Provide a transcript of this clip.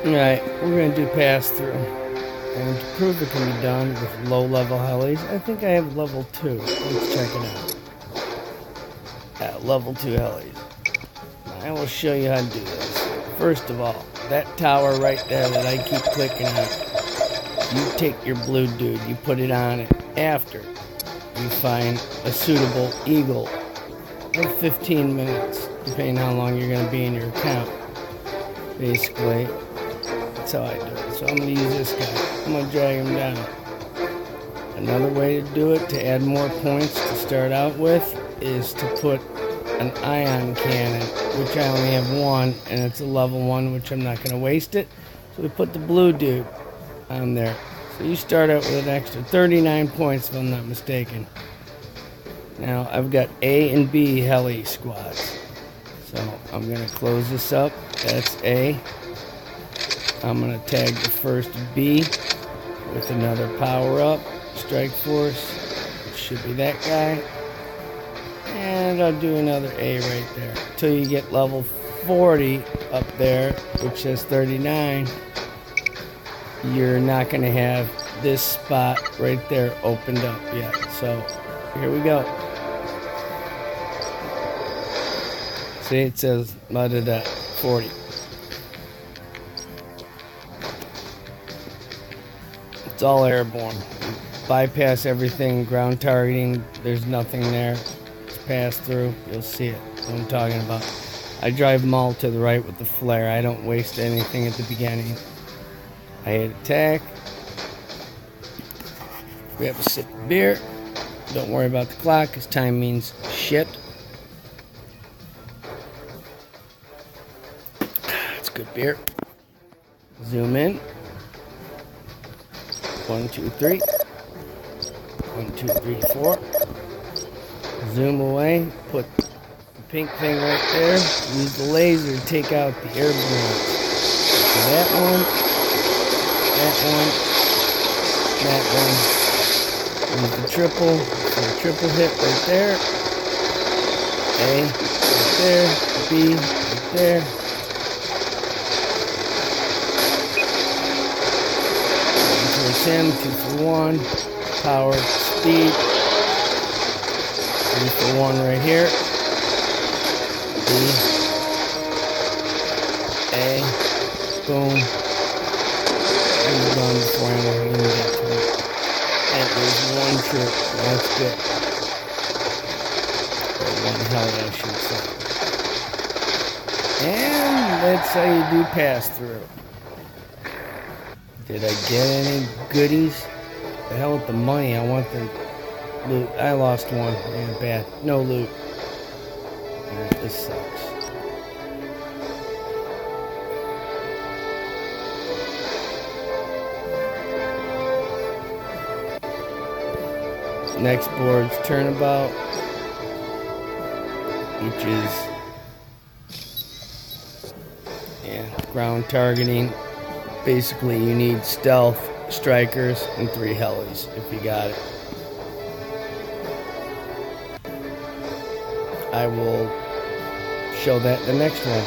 Alright, we're going to do pass-through. And to prove it can be done with low-level helis, I think I have level 2. Let's check it out. Level 2 helis. I will show you how to do this. First of all, that tower right there that I keep clicking on, you take your blue dude, you put it on it. After you find a suitable eagle of 15 minutes, depending on how long you're going to be in your account. Basically, that's how I do it. So I'm going to use this guy. I'm going to drag him down. Another way to do it, to add more points to start out with, is to put an ion cannon, which I only have one, and it's a level 1, which I'm not going to waste it. So we put the blue dude on there. So you start out with an extra 39 points, if I'm not mistaken. Now, I've got A and B heli squads. So I'm going to close this up. That's A. I'm going to tag the first B with another power-up. Strike Force. It should be that guy. And I'll do another A right there. Until you get level 40 up there, which says 39. You're not going to have this spot right there opened up yet. So here we go. See, it says 40. It's all airborne. Bypass everything, ground targeting, there's nothing there. It's pass through, you'll see it, what I'm talking about. I drive them all to the right with the flare. I don't waste anything at the beginning. I hit attack. We have a sip of beer. Don't worry about the clock, because time means shit. It's good beer. Zoom in. 1, 2, 3. 1, 2, 3, 4. Zoom away. Put the pink thing right there. Use the laser to take out the airborne. So that one. That one. Use the triple. So the triple hit right there. A right there. B right there. 1 for 10, 2 for 1. Power, speed. 3 for 1 right here. B. A. Boom. And we're done before I even get to it. And there's 1 trip. That's good. Or 1 heli, I should say. And that's how you do pass through. Did I get any goodies? The hell with the money, I want the loot. I lost 1. Yeah, bad. No loot. This sucks. Next board's turnabout, which is ground targeting. Basically, you need stealth, strikers, and 3 helis if you got it. I will show that in the next one.